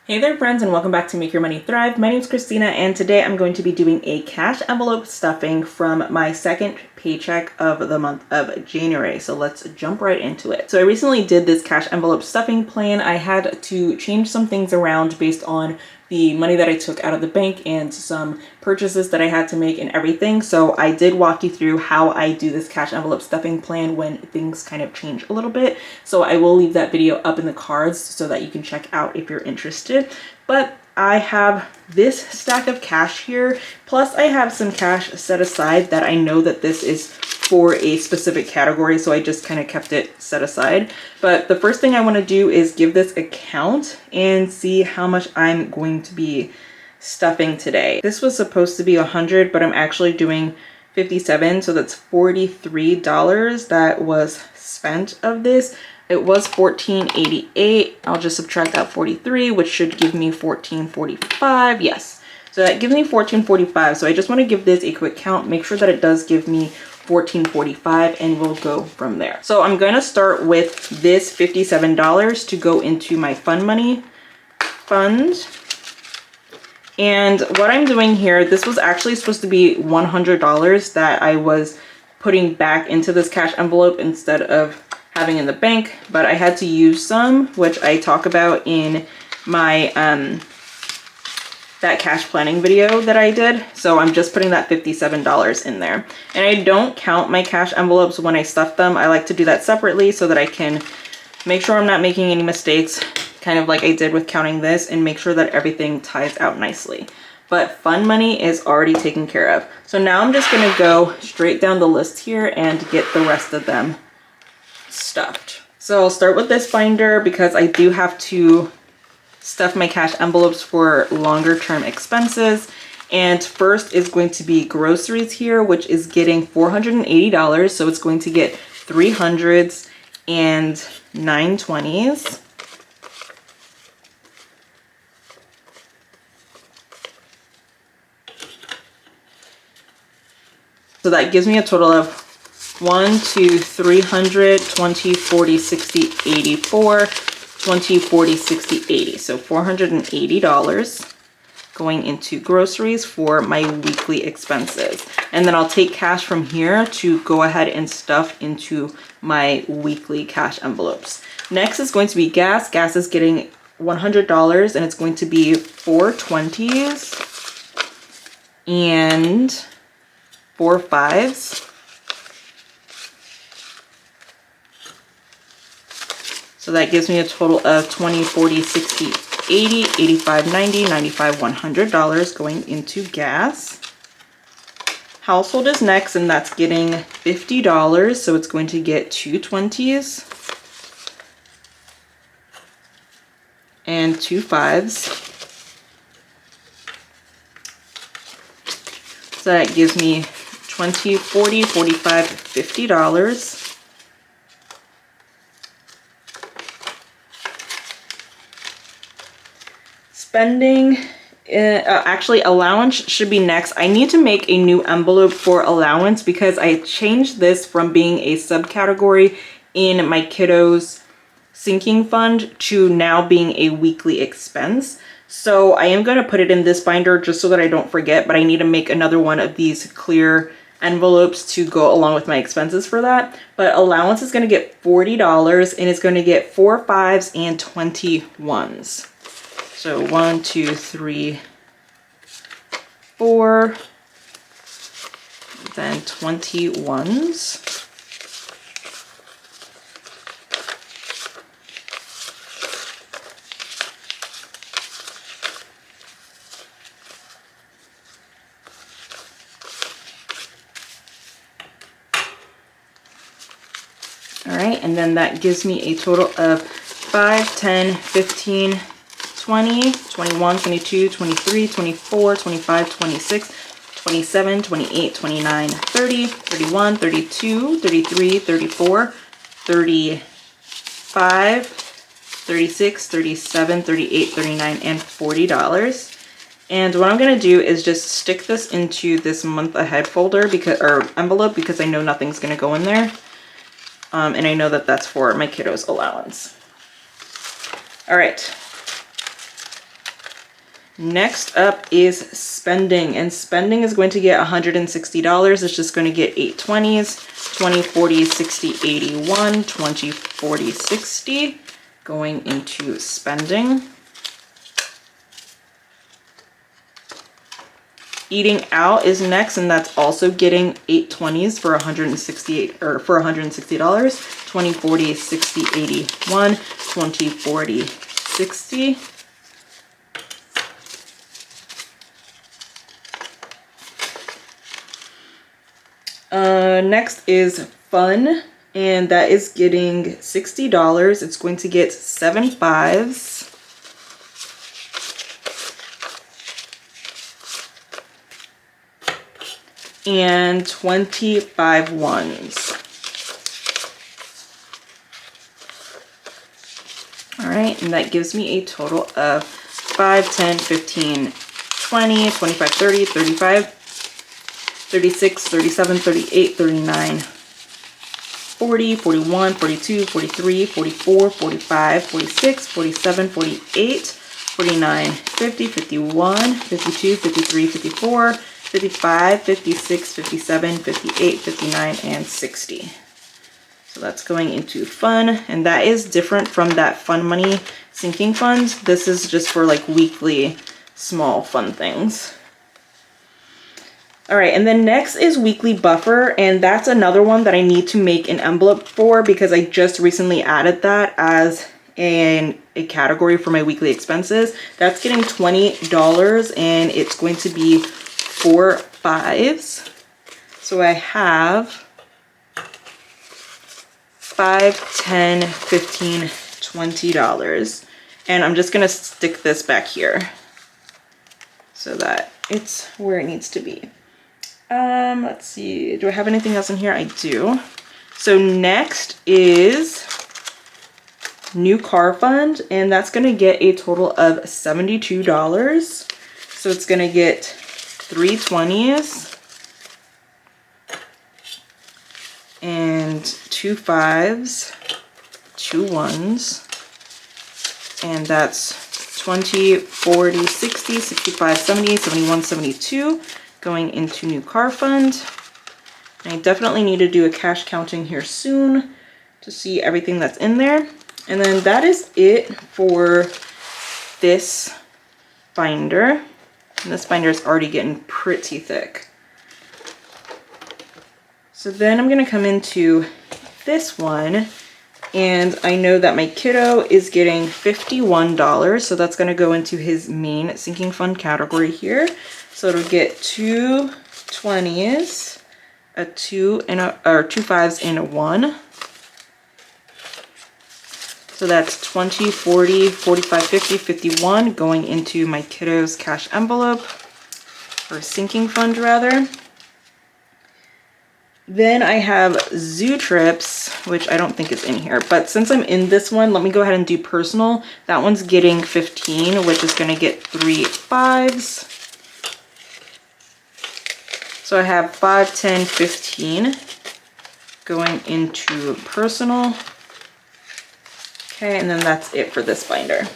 Hey there friends, and welcome back to Make Your Money Thrive. My name is Christina, and today I'm going to be doing a cash envelope stuffing from my second paycheck of the month of January. So let's jump right into it. So I recently did this cash envelope stuffing plan. I had to change some things around based on the money that I took out of the bank and some purchases that I had to make and everything. So I did walk you through how I do this cash envelope stuffing plan when things kind of change a little bit. So I will leave that video up in the cards so that you can check out if you're interested. But I have this stack of cash here, plus I have some cash set aside that I know that this is for a specific category, so I just kind of kept it set aside. But the first thing I want to do is give this a count and see how much I'm going to be stuffing today. This was supposed to be 100, but I'm actually doing 57, so that's $43 that was spent of this. It was $14.88. I'll just subtract out 43, which should give me $14.45. Yes. So that gives me $14.45. So I just want to give this a quick count, make sure that it does give me $14.45, and we'll go from there. So I'm going to start with this $57 to go into my fun money fund. And what I'm doing here, this was actually supposed to be $100 that I was putting back into this cash envelope instead of having in the bank, but I had to use some, which I talk about in my that cash planning video that I did. So I'm just putting that $57 in there. And I don't count my cash envelopes when I stuff them. I like to do that separately so that I can make sure I'm not making any mistakes, kind of like I did with counting this, and make sure that everything ties out nicely. But fun money is already taken care of. So now I'm just gonna go straight down the list here and get the rest of them stuffed. So I'll start with this binder because I do have to stuff my cash envelopes for longer term expenses. And first is going to be groceries here, which is getting $480. So it's going to get 300s and 920s. So that gives me a total of 1, 2, 300, 20, 40, 60, 84, 20, 40, 60, 80. So $480 going into groceries for my weekly expenses. And then I'll take cash from here to go ahead and stuff into my weekly cash envelopes. Next is going to be gas. Gas is getting $100, and it's going to be 420s and 4 5s. So that gives me a total of 20, 40, 60, 80, 85, 90, 95, $100 going into gas. Household is next, and that's getting $50. So it's going to get 2 20s and 2 5s. So that gives me 20, 40, 45, $50. Spending, actually allowance should be next. I need to make a new envelope for allowance because I changed this from being a subcategory in my kiddos sinking fund to now being a weekly expense. So I am going to put it in this binder just so that I don't forget, but I need to make another one of these clear envelopes to go along with my expenses for that. But allowance is going to get $40, and it's going to get 4 5s and 21s. So 1, 2, 3, 4, then 21s. All right, and then that gives me a total of 5, 10, 15, 20, 21, 22, 23, 24, 25, 26, 27, 28, 29, 30, 31, 32, 33, 34, 35, 36, 37, 38, 39, and $40. And what I'm going to do is just stick this into this month ahead folder because, or envelope, because I know nothing's going to go in there. And I know that that's for my kiddos allowance. All right. Next up is spending, and spending is going to get $160. It's just going to get 8 20s, 20, 40, 60, 81, 20, 40, 60 going into spending. Eating out is next, and that's also getting 8 20s for $168 or for $160. 20, 40, 60, 81, 20, 40, 60. Next is fun, and that is getting $60. It's going to get 7 5s. And 25 1s. All right, and that gives me a total of 5, 10, 15, 20, 25, 30, 35, 36, 37, 38, 39, 40, 41, 42, 43, 44, 45, 46, 47, 48, 49, 50, 51, 52, 53, 54, 55, 56, 57, 58, 59, and 60. So that's going into fun, and that is different from that fun money sinking fund. This is just for like weekly small fun things. All right, and then next is weekly buffer, and that's another one that I need to make an envelope for because I just recently added that as a category for my weekly expenses. That's getting $20, and it's going to be 4 5s. So I have 5, 10, 15, $20. And I'm just gonna stick this back here so that it's where it needs to be. Let's see, do I have anything else in here? I do. So next is new car fund, and that's gonna get a total of $72. So it's gonna get 3 20s and 2 5s, 2 1s, and that's 20, 40, 60, 65, 70, 71, 72 going into new car fund. And I definitely need to do a cash counting here soon to see everything that's in there. And then that is it for this binder. And this binder is already getting pretty thick. So then I'm going to come into this one, and I know that my kiddo is getting $51, so that's going to go into his main sinking fund category here. So it'll get 2 20s, a 2 and a, or 2 5s and a 1. So that's 20, 40, 45, 50, 51 going into my kiddo's cash envelope, or sinking fund rather. Then I have Zoo Trips, which I don't think is in here, but since I'm in this one, let me go ahead and do personal. That one's getting 15, which is going to get 3 5s. So I have 5, 10, 15 going into personal. Okay, and then that's it for this binder.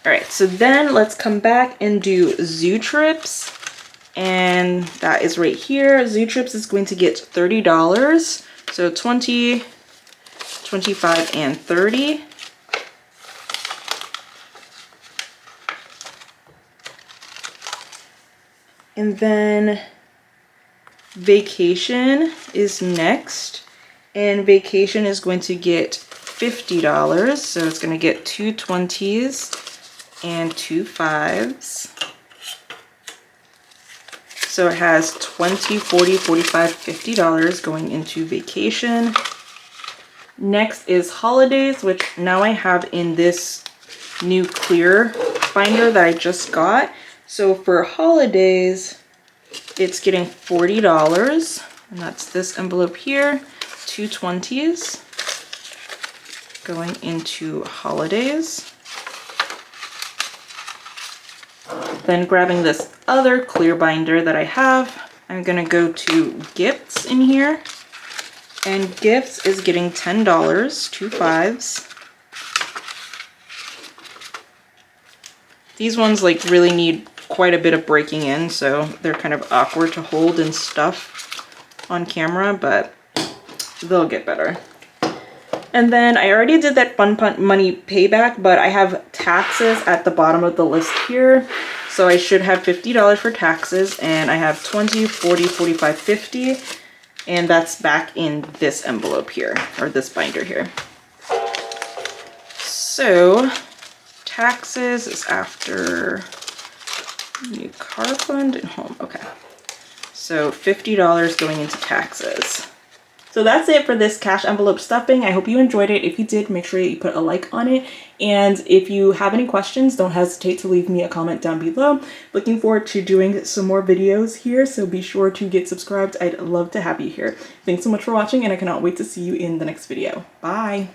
All right, so then let's come back and do Zoo Trips. And that is right here. Zoo Trips is going to get $30. So 20, 25, and 30. And then Vacation is next. And Vacation is going to get $50. So it's going to get 2 20s and 2 5s. So it has 20, 40, 45, $50 going into Vacation. Next is Holidays, which now I have in this new clear binder that I just got. So for Holidays, it's getting $40, and that's this envelope here, 2 20s going into Holidays. Then grabbing this other clear binder that I have, I'm gonna go to Gifts in here. And Gifts is getting $10, 2 5s. These ones like really need quite a bit of breaking in, so they're kind of awkward to hold and stuff on camera, but they'll get better. And then I already did that Fun Money payback, but I have taxes at the bottom of the list here. So I should have $50 for taxes, and I have 20, 40, 45, 50, and that's back in this envelope here, or this binder here. So taxes is after new car fund and home. Okay. So $50 going into taxes. So that's it for this cash envelope stuffing. I hope you enjoyed it. If you did, make sure you put a like on it. And if you have any questions, don't hesitate to leave me a comment down below. Looking forward to doing some more videos here, so be sure to get subscribed. I'd love to have you here. Thanks so much for watching, and I cannot wait to see you in the next video. Bye!